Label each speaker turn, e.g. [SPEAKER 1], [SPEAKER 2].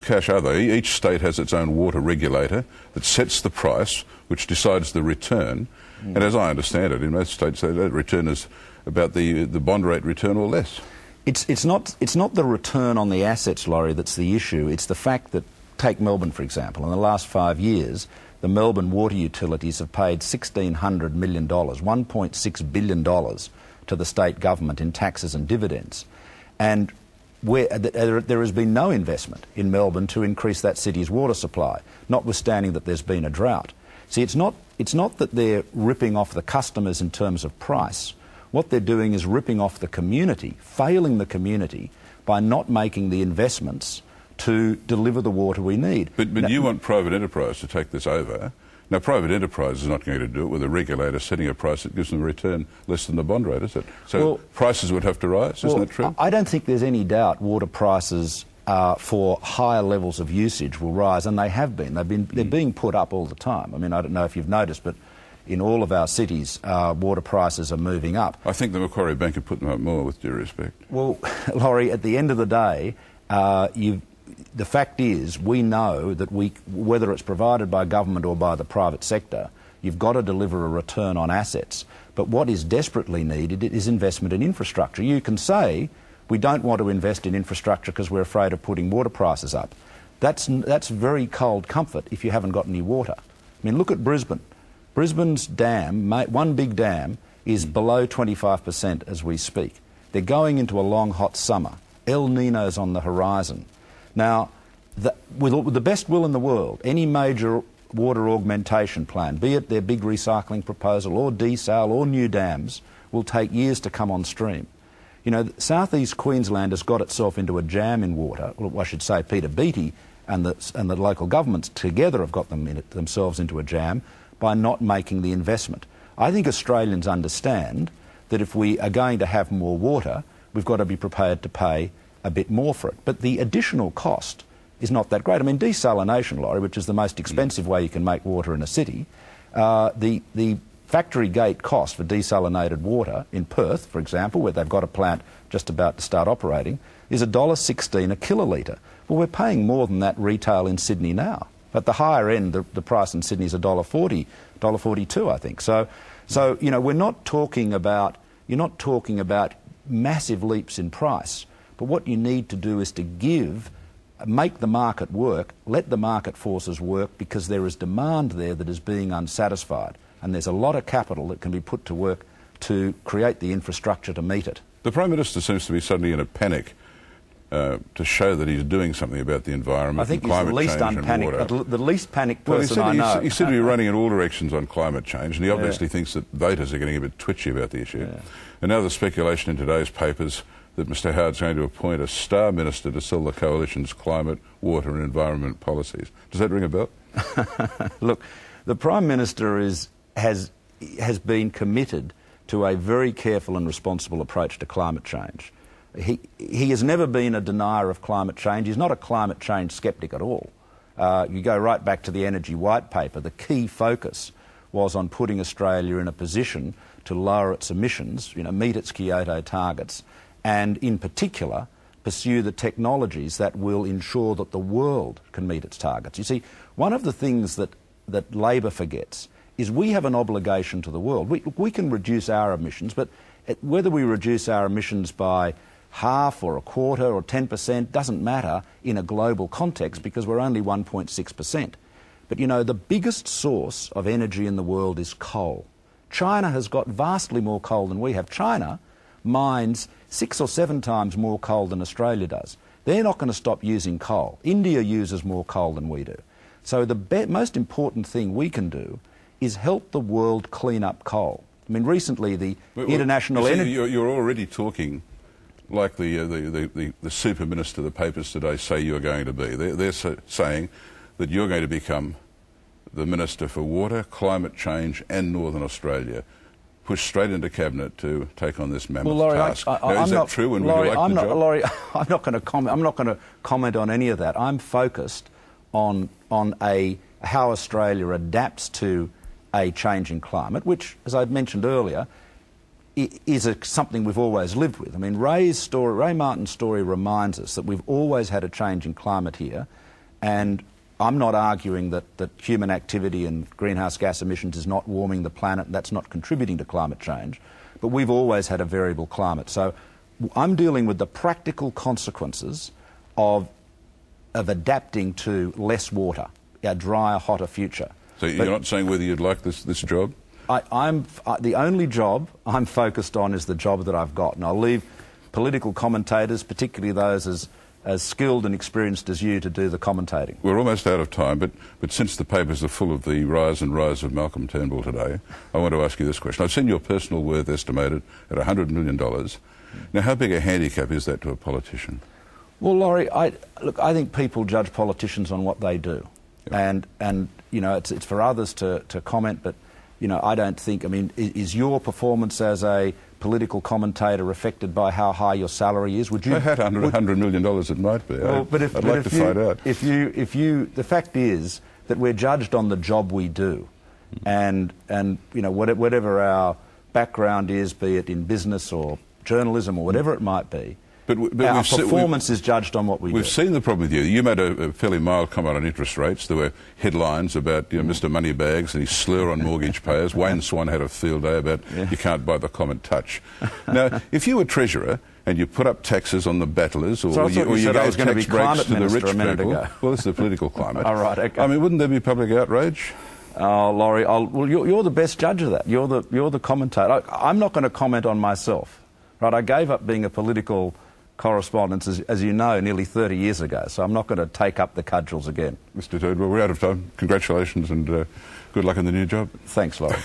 [SPEAKER 1] cash are they? Each state has its own water regulator that sets the price, which decides the return. And as I understand it, in most states, that return is about the bond rate return or less.
[SPEAKER 2] It's not the return on the assets, Laurie, that's the issue. It's the fact that, take Melbourne, for example. In the last 5 years, the Melbourne water utilities have paid $1,600 million, $1.6 billion to the state government in taxes and dividends. And there has been no investment in Melbourne to increase that city's water supply, notwithstanding that there's been a drought. See, it's not that they're ripping off the customers in terms of price. What they're doing is ripping off the community, failing the community by not making the investments to deliver the water we need.
[SPEAKER 1] But now, you want private enterprise to take this over. Now, private enterprise is not going to do it with a regulator setting a price that gives them a return less than the bond rate, is it? So prices would have to rise, isn't that true?
[SPEAKER 2] I don't think there's any doubt water prices for higher levels of usage will rise, and they have been. They're being put up all the time. I mean, I don't know if you've noticed, but in all of our cities, water prices are moving up.
[SPEAKER 1] I think the Macquarie Bank could put them up more, with due respect.
[SPEAKER 2] Well, Laurie, at the end of the day, the fact is, we know that whether it's provided by government or by the private sector, you've got to deliver a return on assets. But what is desperately needed is investment in infrastructure. You can say, we don't want to invest in infrastructure because we're afraid of putting water prices up. That's very cold comfort if you haven't got any water. I mean, look at Brisbane. Brisbane's dam, one big dam, is below 25% as we speak. They're going into a long, hot summer. El Nino's on the horizon. Now, with the best will in the world, any major water augmentation plan, be it their big recycling proposal or desal or new dams, will take years to come on stream. You know, South East Queensland has got itself into a jam in water. Well, I should say Peter Beattie and the local governments together have got themselves into a jam by not making the investment. I think Australians understand that if we are going to have more water, we've got to be prepared to pay a bit more for it. But the additional cost is not that great. I mean, desalination, Laurie, which is the most expensive way you can make water in a city, the factory gate cost for desalinated water in Perth, for example, where they've got a plant just about to start operating, is $1.16 a kilolitre. Well, we're paying more than that retail in Sydney now. At the higher end, the price in Sydney is $1.40, $1.42, I think. So you know, you're not talking about massive leaps in price. But what you need to do is to make the market work, let the market forces work, because there is demand there that is being unsatisfied. And there's a lot of capital that can be put to work to create the infrastructure to meet it.
[SPEAKER 1] The Prime Minister seems to be suddenly in a panic to show that he's doing something about the environment.
[SPEAKER 2] I think
[SPEAKER 1] and climate
[SPEAKER 2] he's the least panicked person I know.
[SPEAKER 1] He seemed to be running in all directions on climate change, and he obviously thinks that voters are getting a bit twitchy about the issue. Yeah. And now the speculation in today's papers that Mr Howard's going to appoint a star minister to sell the coalition's climate, water and environment policies. Does that ring a bell?
[SPEAKER 2] Look, the Prime Minister has been committed to a very careful and responsible approach to climate change. He has never been a denier of climate change. He's not a climate change sceptic at all. You go right back to the Energy White Paper. The key focus was on putting Australia in a position to lower its emissions, meet its Kyoto targets, and in particular pursue the technologies that will ensure that the world can meet its targets. You see, one of the things that Labor forgets is we have an obligation to the world. We can reduce our emissions, but whether we reduce our emissions by half or a quarter or 10% doesn't matter in a global context, because we're only 1.6%. But the biggest source of energy in the world is coal. China has got vastly more coal than we have. China mines 6 or 7 times more coal than Australia does. They're not going to stop using coal. India uses more coal than we do. So the most important thing we can do is help the world clean up coal. I mean, recently the International Energy...
[SPEAKER 1] You're already talking like the super minister the papers today say you're going to be. They're saying that you're going to become the Minister for Water, Climate Change and Northern Australia, pushed straight into Cabinet to take on this mammoth task. Now, is that true, and would you like the job?
[SPEAKER 2] Laurie, I'm not going to comment on any of that. I'm focused on how Australia adapts to a changing climate, which, as I mentioned earlier, is something we've always lived with. I mean, Ray Martin's story reminds us that we've always had a changing climate here, And I'm not arguing that human activity and greenhouse gas emissions is not warming the planet, and that's not contributing to climate change, but we've always had a variable climate. So I'm dealing with the practical consequences of adapting to less water, a drier, hotter future.
[SPEAKER 1] So you're not saying whether you'd like this job?
[SPEAKER 2] The only job I'm focused on is the job that I've got, and I'll leave political commentators, particularly those as skilled and experienced as you, to do the commentating.
[SPEAKER 1] We're almost out of time, but since the papers are full of the rise and rise of Malcolm Turnbull today, I want to ask you this question. I've seen your personal worth estimated at $100 million. Now, how big a handicap is that to a politician?
[SPEAKER 2] Well, Laurie, I think people judge politicians on what they do. Yeah. And you know, it's for others to comment, but, you know, I don't think, I mean, is your performance as a political commentator affected by how high your salary is? Would you?
[SPEAKER 1] I had $100 million, it might be.
[SPEAKER 2] Well,
[SPEAKER 1] I'd like to find out.
[SPEAKER 2] The fact is that we're judged on the job we do, and you know, whatever our background is, be it in business or journalism or whatever it might be. But our performance is judged on what we do.
[SPEAKER 1] We've seen the problem with you. You made a fairly mild comment on interest rates. There were headlines about, you know, Mr. Moneybags and his slur on mortgage payers. Wayne Swan had a field day about you can't buy the common touch. Now, if you were Treasurer and you put up taxes on the battlers, or you gave tax breaks to the rich people, well, this is the political climate.
[SPEAKER 2] All right, okay.
[SPEAKER 1] I mean, wouldn't there be public outrage?
[SPEAKER 2] Oh, Laurie, well, you're the best judge of that. You're the commentator. I'm not going to comment on myself. Right? I gave up being a political correspondence, as you know, nearly 30 years ago, so I'm not going to take up the cudgels again.
[SPEAKER 1] Mr. Turnbull, we're out of time. Congratulations and good luck in the new job.
[SPEAKER 2] Thanks, Laurie.